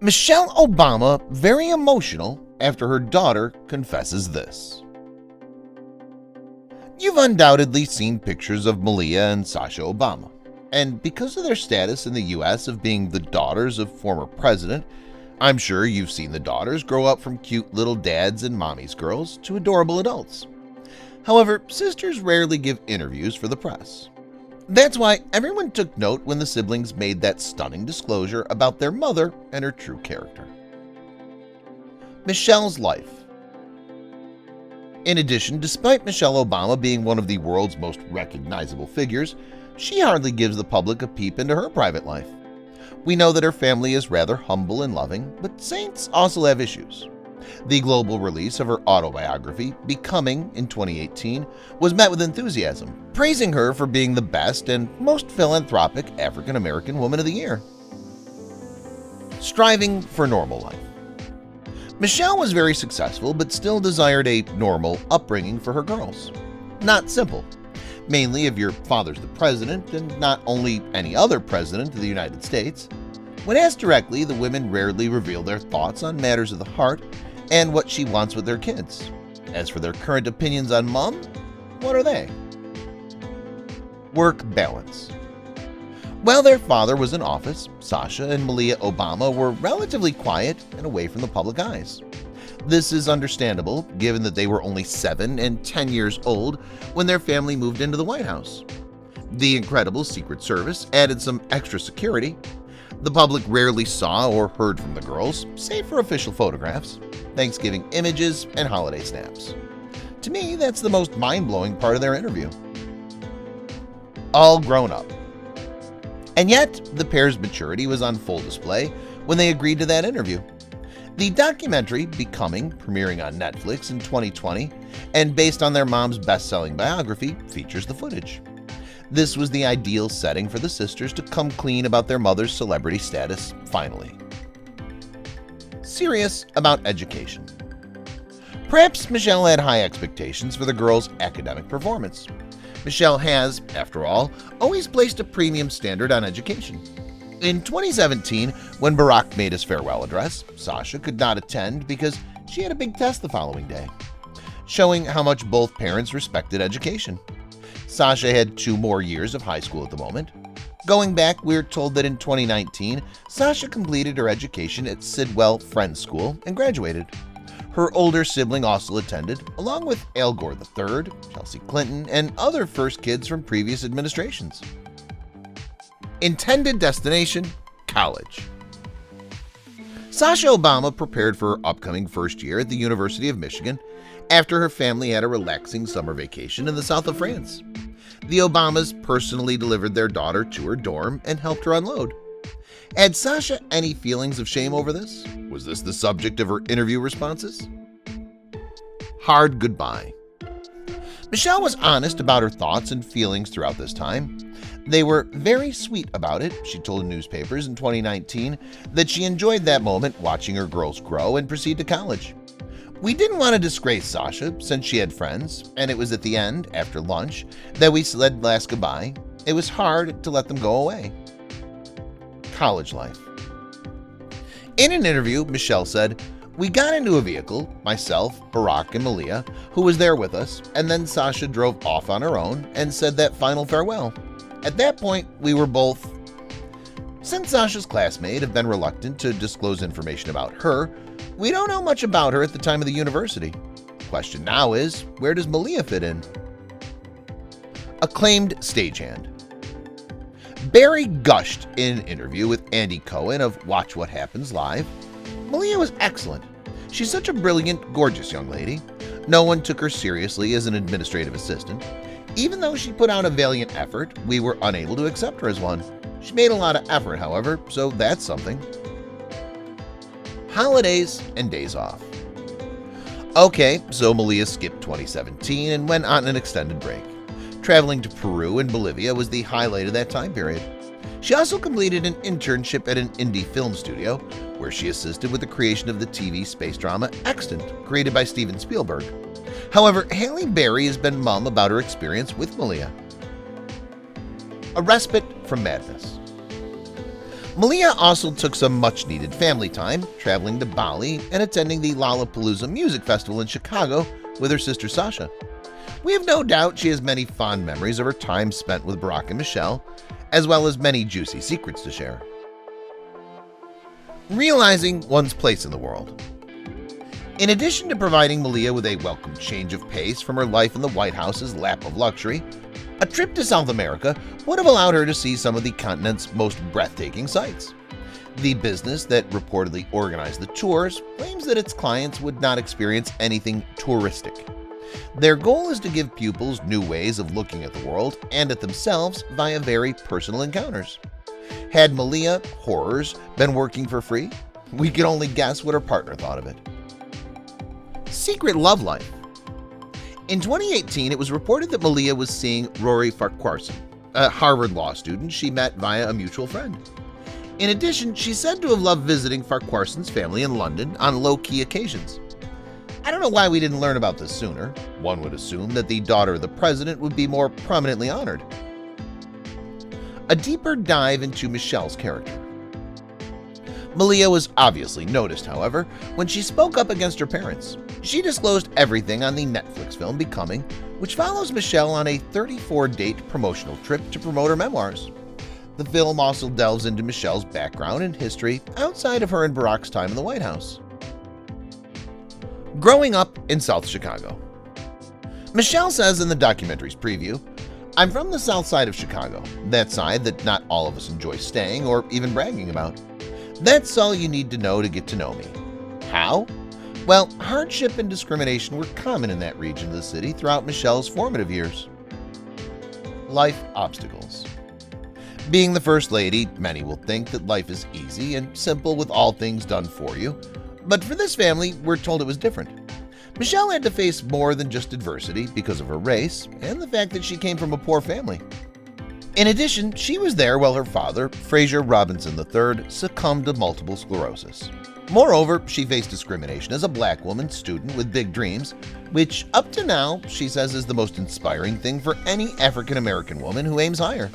Michelle Obama very emotional after her daughter confesses this. You've undoubtedly seen pictures of Malia and Sasha Obama, and because of their status in the US of being the daughters of former president, I'm sure you've seen the daughters grow up from cute little dads and mommy's girls to adorable adults. However, sisters rarely give interviews for the press. That's why everyone took note when the siblings made that stunning disclosure about their mother and her true character. Michelle's life. In addition, despite Michelle Obama being one of the world's most recognizable figures, she hardly gives the public a peep into her private life. We know that her family is rather humble and loving, but saints also have issues. The global release of her autobiography, Becoming, in 2018, was met with enthusiasm, praising her for being the best and most philanthropic African-American woman of the year. Striving for normal life. Michelle was very successful but still desired a normal upbringing for her girls. Not simple. Mainly if your father's the president and not only any other president of the United States. When asked directly, the women rarely reveal their thoughts on matters of the heart and what she wants with their kids. As for their current opinions on mom, what are they? Work balance. While their father was in office, Sasha and Malia Obama were relatively quiet and away from the public eyes. This is understandable given that they were only 7 and 10 years old when their family moved into the White House. The incredible Secret Service added some extra security. The public rarely saw or heard from the girls, save for official photographs, Thanksgiving images, and holiday snaps. To me, that's the most mind-blowing part of their interview. All grown up. And yet, the pair's maturity was on full display when they agreed to that interview. The documentary, Becoming, premiering on Netflix in 2020 and based on their mom's best-selling biography, features the footage. This was the ideal setting for the sisters to come clean about their mother's celebrity status, finally. Serious about education. Perhaps Michelle had high expectations for the girls' academic performance. Michelle has, after all, always placed a premium standard on education. In 2017, when Barack made his farewell address, Sasha could not attend because she had a big test the following day, showing how much both parents respected education. Sasha had 2 more years of high school at the moment. Going back, we're told that in 2019, Sasha completed her education at Sidwell Friends School and graduated. Her older sibling also attended, along with Al Gore III, Chelsea Clinton, and other first kids from previous administrations. Intended destination, college. Sasha Obama prepared for her upcoming first year at the University of Michigan after her family had a relaxing summer vacation in the south of France. The Obamas personally delivered their daughter to her dorm and helped her unload. Had Sasha any feelings of shame over this? Was this the subject of her interview responses? Hard goodbye. Michelle was honest about her thoughts and feelings throughout this time. They were very sweet about it. She told newspapers in 2019 that she enjoyed that moment watching her girls grow and proceed to college. We didn't want to disgrace Sasha since she had friends, and it was at the end, after lunch, that we said last goodbye. It was hard to let them go away. College life. In an interview, Michelle said, "We got into a vehicle, myself, Barack, and Malia, who was there with us, and then Sasha drove off on her own and said that final farewell. At that point, we were both..." Since Sasha's classmate have been reluctant to disclose information about her, we don't know much about her at the time of the university. The question now is, where does Malia fit in? Acclaimed stagehand. Barry gushed in an interview with Andy Cohen of Watch What Happens Live. Malia was excellent. She's such a brilliant, gorgeous young lady. No one took her seriously as an administrative assistant. Even though she put out a valiant effort, we were unable to accept her as one. She made a lot of effort, however, so that's something. Holidays and days off. Okay, so Malia skipped 2017 and went on an extended break. Traveling to Peru and Bolivia was the highlight of that time period. She also completed an internship at an indie film studio, where she assisted with the creation of the TV space drama Extant, created by Steven Spielberg. However, Halle Berry has been mum about her experience with Malia. A respite from madness. Malia also took some much-needed family time, traveling to Bali and attending the Lollapalooza Music Festival in Chicago with her sister Sasha. We have no doubt she has many fond memories of her time spent with Barack and Michelle, as well as many juicy secrets to share. Realizing one's place in the world. In addition to providing Malia with a welcome change of pace from her life in the White House's lap of luxury, a trip to South America would have allowed her to see some of the continent's most breathtaking sights. The business that reportedly organized the tours claims that its clients would not experience anything touristic. Their goal is to give pupils new ways of looking at the world and at themselves via very personal encounters. Had Malia, horrors, been working for free? We can only guess what her partner thought of it. Secret love life. In 2018, it was reported that Malia was seeing Rory Farquharson, a Harvard law student she met via a mutual friend. In addition, she's said to have loved visiting Farquharson's family in London on low-key occasions. I don't know why we didn't learn about this sooner. One would assume that the daughter of the president would be more prominently honored. A deeper dive into Michelle's character. Malia was obviously noticed, however, when she spoke up against her parents. She disclosed everything on the Netflix film Becoming, which follows Michelle on a 34-date promotional trip to promote her memoirs. The film also delves into Michelle's background and history outside of her and Barack's time in the White House. Growing up in South Chicago. Michelle says in the documentary's preview, "I'm from the south side of Chicago, that side that not all of us enjoy staying or even bragging about. That's all you need to know me. How? Well, hardship and discrimination were common in that region of the city throughout Michelle's formative years." Life obstacles. Being the First Lady, many will think that life is easy and simple with all things done for you. But for this family, we're told it was different. Michelle had to face more than just adversity because of her race and the fact that she came from a poor family. In addition, she was there while her father, Fraser Robinson III, succumbed to multiple sclerosis. Moreover, she faced discrimination as a black woman student with big dreams, which up to now, she says, is the most inspiring thing for any African-American woman who aims higher.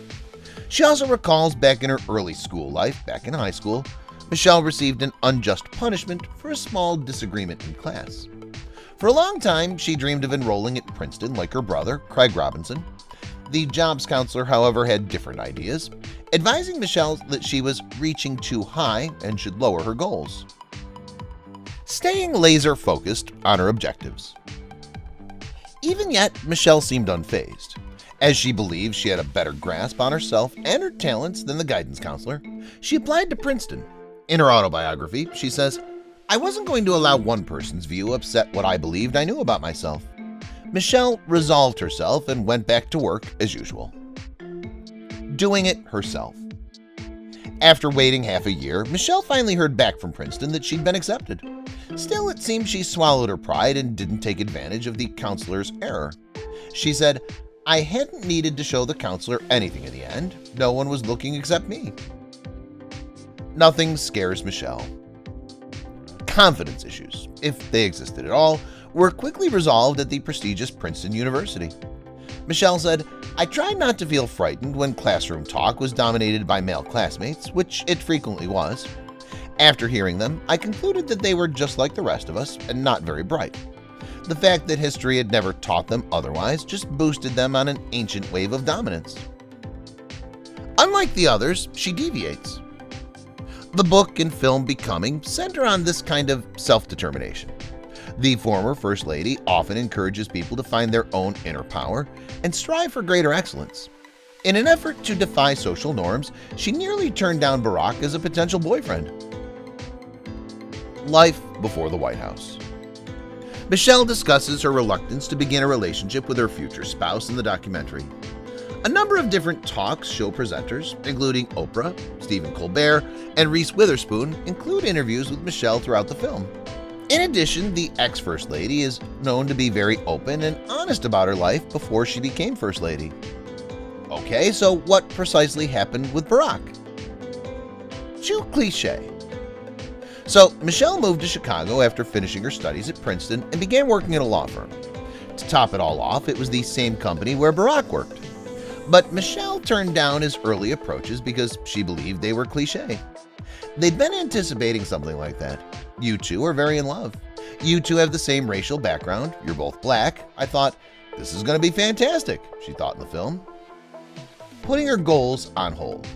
She also recalls back in her early school life, back in high school, Michelle received an unjust punishment for a small disagreement in class. For a long time, she dreamed of enrolling at Princeton like her brother, Craig Robinson. The jobs counselor, however, had different ideas, advising Michelle that she was reaching too high and should lower her goals. Staying laser-focused on her objectives. Even yet, Michelle seemed unfazed. As she believed she had a better grasp on herself and her talents than the guidance counselor, she applied to Princeton. In her autobiography, she says, "I wasn't going to allow one person's view upset what I believed I knew about myself." Michelle resolved herself and went back to work as usual. Doing it herself. After waiting half a year, Michelle finally heard back from Princeton that she'd been accepted. Still, it seemed she swallowed her pride and didn't take advantage of the counselor's error. She said, "I hadn't needed to show the counselor anything in the end. No one was looking except me." Nothing scares Michelle. Confidence issues, if they existed at all, were quickly resolved at the prestigious Princeton University. Michelle said, "I tried not to feel frightened when classroom talk was dominated by male classmates, which it frequently was. After hearing them, I concluded that they were just like the rest of us and not very bright. The fact that history had never taught them otherwise just boosted them on an ancient wave of dominance." Unlike the others, she deviates. The book and film Becoming center on this kind of self-determination. The former First Lady often encourages people to find their own inner power and strive for greater excellence. In an effort to defy social norms, she nearly turned down Barack as a potential boyfriend. Life before the White House. Michelle discusses her reluctance to begin a relationship with her future spouse in the documentary. A number of different talk show presenters, including Oprah, Stephen Colbert, and Reese Witherspoon, include interviews with Michelle throughout the film. In addition, the ex-First Lady is known to be very open and honest about her life before she became First Lady. Okay, so what precisely happened with Barack? Too cliche. So, Michelle moved to Chicago after finishing her studies at Princeton and began working at a law firm. To top it all off, it was the same company where Barack worked. But Michelle turned down his early approaches because she believed they were cliche. They'd been anticipating something like that. You two are very in love. You two have the same racial background. You're both black. I thought, this is going to be fantastic, she thought in the film. Putting her goals on hold.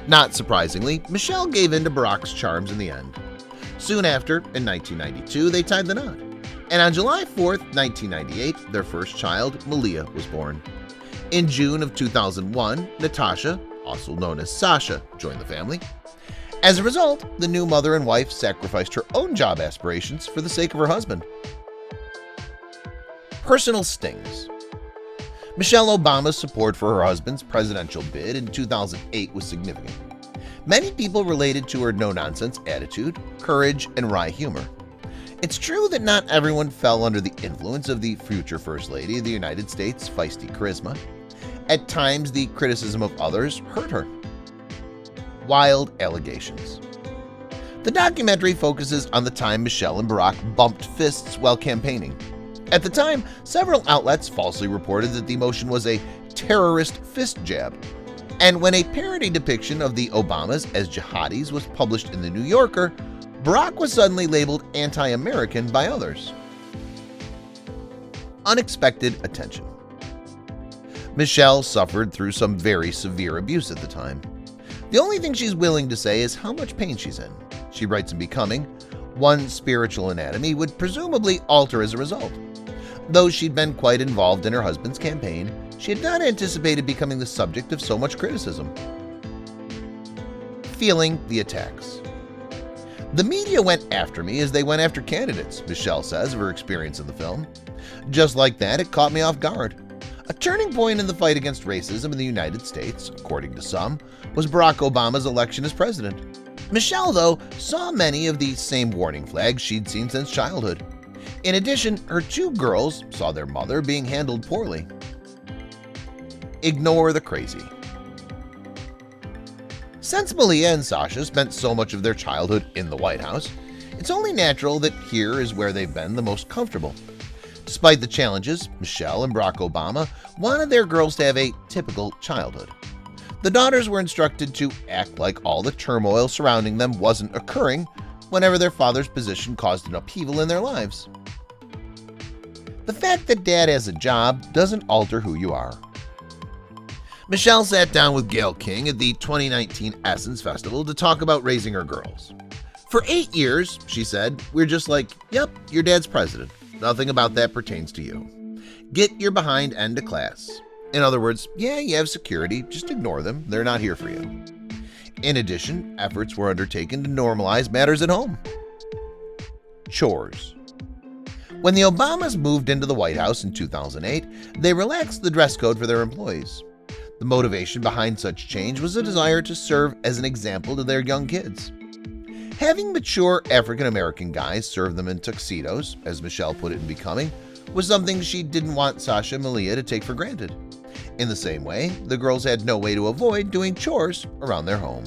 Not surprisingly, Michelle gave in to Barack's charms in the end. Soon after, in 1992, they tied the knot. And on July 4th, 1998, their first child, Malia, was born. In June of 2001, Natasha, also known as Sasha, joined the family. As a result, the new mother and wife sacrificed her own job aspirations for the sake of her husband. Personal stings. Michelle Obama's support for her husband's presidential bid in 2008 was significant. Many people related to her no-nonsense attitude, courage, and wry humor. It's true that not everyone fell under the influence of the future First Lady of the United States' feisty charisma. At times, the criticism of others hurt her. Wild allegations. The documentary focuses on the time Michelle and Barack bumped fists while campaigning. At the time, several outlets falsely reported that the motion was a terrorist fist jab. And when a parody depiction of the Obamas as jihadis was published in The New Yorker, Barack was suddenly labeled anti-American by others. Unexpected attention. Michelle suffered through some very severe abuse at the time. The only thing she's willing to say is how much pain she's in. She writes in Becoming, one's spiritual anatomy would presumably alter as a result. Though she'd been quite involved in her husband's campaign, she had not anticipated becoming the subject of so much criticism. Feeling the attacks. The media went after me as they went after candidates, Michelle says of her experience in the film. Just like that, it caught me off guard. A turning point in the fight against racism in the United States, according to some, was Barack Obama's election as president. Michelle, though, saw many of the same warning flags she'd seen since childhood. In addition, her two girls saw their mother being handled poorly. Ignore the crazy. Since Malia and Sasha spent so much of their childhood in the White House, it's only natural that here is where they've been the most comfortable. Despite the challenges, Michelle and Barack Obama wanted their girls to have a typical childhood. The daughters were instructed to act like all the turmoil surrounding them wasn't occurring whenever their father's position caused an upheaval in their lives. The fact that dad has a job doesn't alter who you are. Michelle sat down with Gayle King at the 2019 Essence Festival to talk about raising her girls. For 8 years, she said, we're just like, yep, your dad's president. Nothing about that pertains to you. Get your behind end to class. In other words, yeah, you have security, just ignore them. They're not here for you. In addition, efforts were undertaken to normalize matters at home. Chores. When the Obamas moved into the White House in 2008, they relaxed the dress code for their employees. The motivation behind such change was a desire to serve as an example to their young kids. Having mature African-American guys serve them in tuxedos, as Michelle put it in Becoming, was something she didn't want Sasha and Malia to take for granted. In the same way, the girls had no way to avoid doing chores around their home.